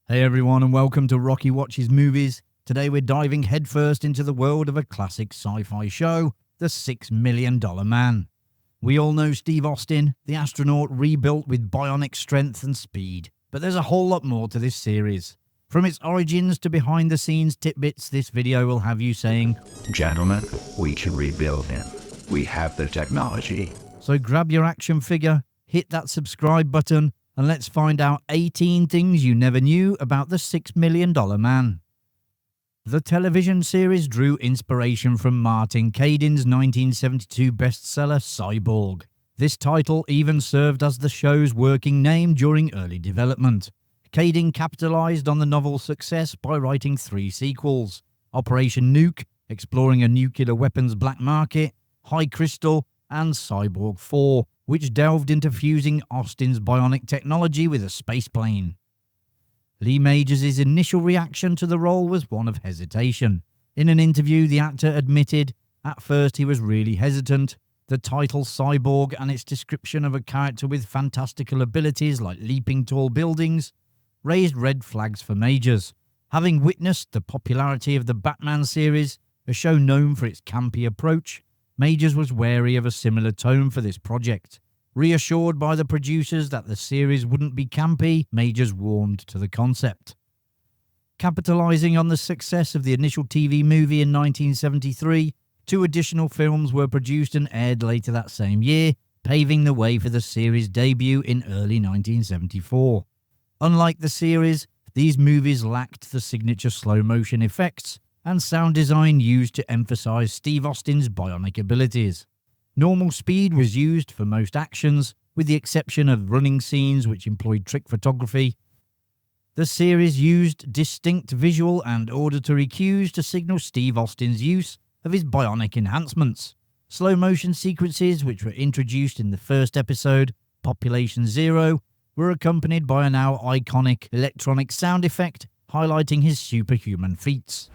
Hey everyone, and welcome to Rocky Watches Movies. Today we're diving headfirst into the world of a classic sci-fi show, The $6 Million Man. We all know Steve Austin, the astronaut rebuilt with bionic strength and speed. But there's a whole lot more to this series. From its origins to behind-the-scenes tidbits, this video will have you saying, "Gentlemen, we can rebuild him. We have the technology." So grab your action figure, hit that subscribe button, and let's find out 18 things you never knew about the $6 Million Man. The television series drew inspiration from Martin Caidin's 1972 bestseller Cyborg. This title even served as the show's working name during early development. Caidin capitalized on the novel's success by writing 3 sequels: Operation Nuke, exploring a nuclear weapons black market, High Crystal, and Cyborg 4, which delved into fusing Austin's bionic technology with a spaceplane. Lee Majors' initial reaction to the role was one of hesitation. In an interview, the actor admitted, at first he was really hesitant. The title Cyborg and its description of a character with fantastical abilities like leaping tall buildings raised red flags for Majors. Having witnessed the popularity of the Batman series, a show known for its campy approach, Majors was wary of a similar tone for this project. Reassured by the producers that the series wouldn't be campy, Majors warmed to the concept. Capitalizing on the success of the initial TV movie in 1973, 2 additional films were produced and aired later that same year, paving the way for the series' debut in early 1974. Unlike the series, these movies lacked the signature slow-motion effects and sound design used to emphasize Steve Austin's bionic abilities. Normal speed was used for most actions, with the exception of running scenes which employed trick photography. The series used distinct visual and auditory cues to signal Steve Austin's use of his bionic enhancements. Slow-motion sequences, which were introduced in the first episode, Population Zero, were accompanied by a now iconic electronic sound effect highlighting his superhuman feats.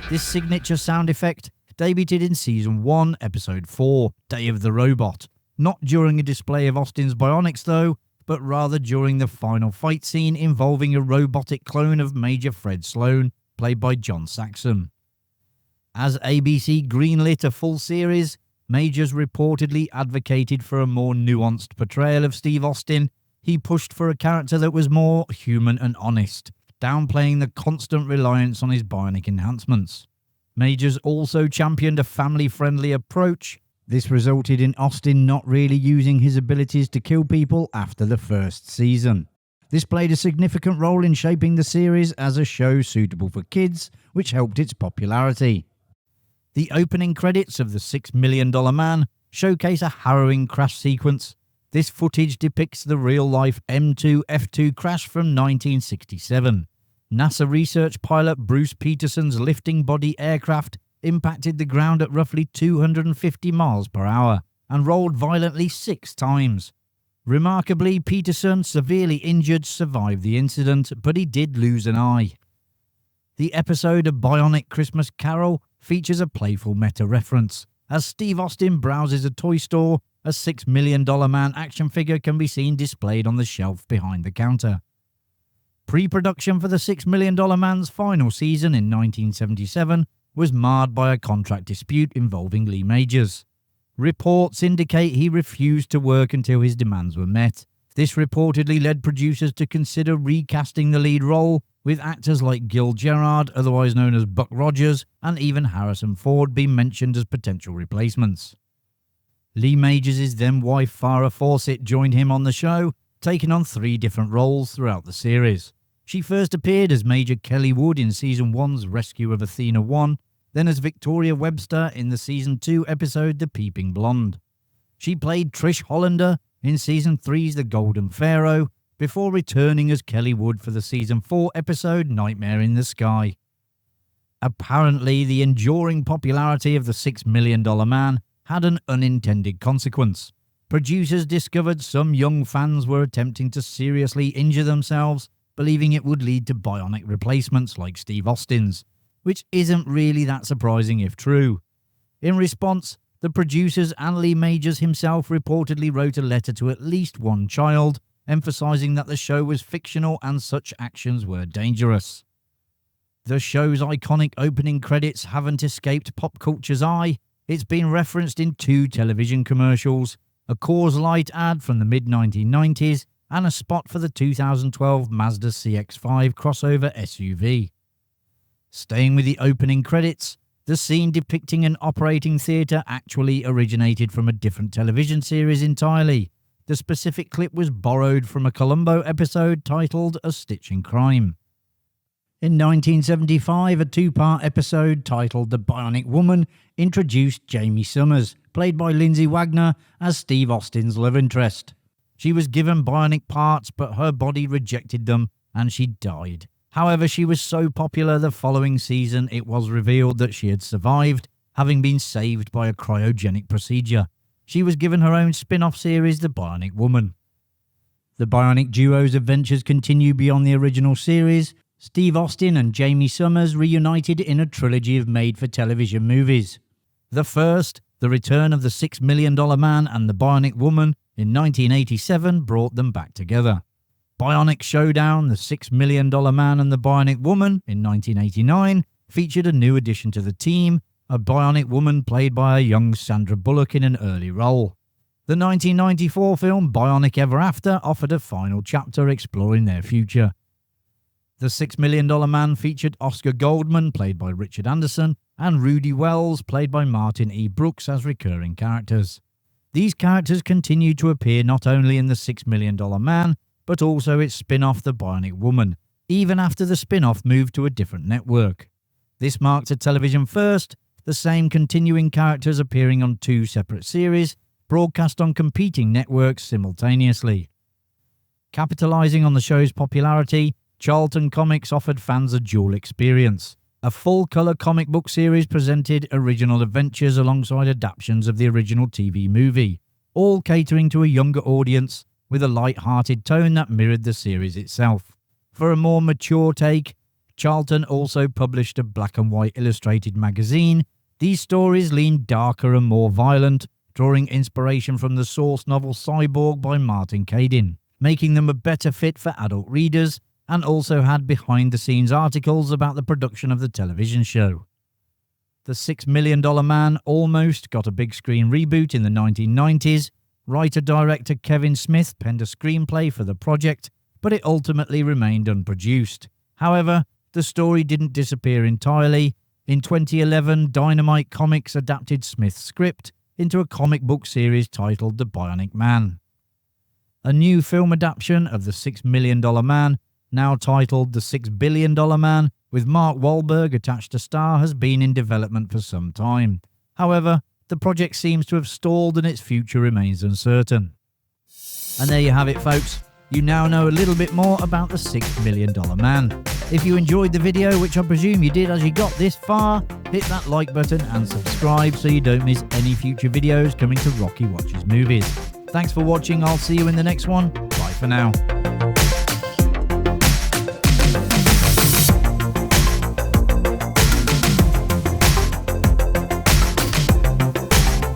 This signature sound effect debuted in Season 1, Episode 4, Day of the Robot. Not during a display of Austin's bionics though, but rather during the final fight scene involving a robotic clone of Major Fred Sloan, played by John Saxon. As ABC greenlit a full series, Majors reportedly advocated for a more nuanced portrayal of Steve Austin. He pushed for a character that was more human and honest, downplaying the constant reliance on his bionic enhancements. Majors also championed a family-friendly approach. This resulted in Austin not really using his abilities to kill people after the first season. This played a significant role in shaping the series as a show suitable for kids, which helped its popularity. The opening credits of The $6 Million Man showcase a harrowing crash sequence. This footage depicts the real-life M2F2 crash from 1967. NASA research pilot Bruce Peterson's lifting body aircraft impacted the ground at roughly 250 miles per hour and rolled violently 6 times. Remarkably, Peterson, severely injured, survived the incident, but he did lose an eye. The episode of Bionic Christmas Carol features a playful meta-reference. As Steve Austin browses a toy store, a $6 Million Man action figure can be seen displayed on the shelf behind the counter. Pre-production for the $6 Million Man's final season in 1977 was marred by a contract dispute involving Lee Majors. Reports indicate he refused to work until his demands were met. This reportedly led producers to consider recasting the lead role, with actors like Gil Gerard, otherwise known as Buck Rogers, and even Harrison Ford being mentioned as potential replacements. Lee Majors' then wife Farrah Fawcett joined him on the show, taking on 3 different roles throughout the series. She first appeared as Major Kelly Wood in Season 1's Rescue of Athena 1, then as Victoria Webster in the Season 2 episode The Peeping Blonde. She played Trish Hollander in Season 3's The Golden Pharaoh, before returning as Kelly Wood for the Season 4 episode Nightmare in the Sky. Apparently, the enduring popularity of the $6 Million Man had an unintended consequence. Producers discovered some young fans were attempting to seriously injure themselves, believing it would lead to bionic replacements like Steve Austin's, which isn't really that surprising if true. In response, the producers and Lee Majors himself reportedly wrote a letter to at least one child, emphasizing that the show was fictional and such actions were dangerous. The show's iconic opening credits haven't escaped pop culture's eye. It's been referenced in 2 television commercials, a Coors Light ad from the mid-1990s, and a spot for the 2012 Mazda CX-5 crossover SUV. Staying with the opening credits, the scene depicting an operating theatre actually originated from a different television series entirely. The specific clip was borrowed from a Columbo episode titled A Stitch in Crime. In 1975, a 2-part episode titled The Bionic Woman introduced Jamie Summers, played by Lindsay Wagner, as Steve Austin's love interest. She was given bionic parts, but her body rejected them and she died. However, she was so popular the following season it was revealed that she had survived, having been saved by a cryogenic procedure. She was given her own spin-off series, The Bionic Woman. The Bionic duo's adventures continue beyond the original series. Steve Austin and Jamie Summers reunited in a trilogy of made-for-television movies. The first, The Return of the $6 Million Man and the Bionic Woman, in 1987 brought them back together. Bionic Showdown, The $6 Million Man and the Bionic Woman, in 1989, featured a new addition to the team, a bionic woman played by a young Sandra Bullock in an early role. The 1994 film Bionic Ever After offered a final chapter exploring their future. The $6 Million Man featured Oscar Goldman, played by Richard Anderson, and Rudy Wells, played by Martin E. Brooks, as recurring characters. These characters continued to appear not only in The $6 Million Man, but also its spin-off The Bionic Woman, even after the spin-off moved to a different network. This marked a television first, the same continuing characters appearing on 2 separate series, broadcast on competing networks simultaneously. Capitalizing on the show's popularity, Charlton Comics offered fans a dual experience. A full-colour comic book series presented original adventures alongside adaptations of the original TV movie, all catering to a younger audience with a light-hearted tone that mirrored the series itself. For a more mature take, Charlton also published a black and white illustrated magazine. These stories leaned darker and more violent, drawing inspiration from the source novel Cyborg by Martin Caidin, making them a better fit for adult readers, and also had behind-the-scenes articles about the production of the television show. The $6 Million Man almost got a big screen reboot in the 1990s. Writer-director Kevin Smith penned a screenplay for the project, but it ultimately remained unproduced. However, the story didn't disappear entirely. In 2011, Dynamite Comics adapted Smith's script into a comic book series titled The Bionic Man. A new film adaptation of The $6 Million Man, now titled The $6 Billion Man, with Mark Wahlberg attached to star, has been in development for some time. However, the project seems to have stalled and its future remains uncertain. And there you have it, folks. You now know a little bit more about the $6 Million Man. If you enjoyed the video, which I presume you did as you got this far, hit that like button and subscribe so you don't miss any future videos coming to Rocky Watches Movies. Thanks for watching. I'll see you in the next one. Bye for now.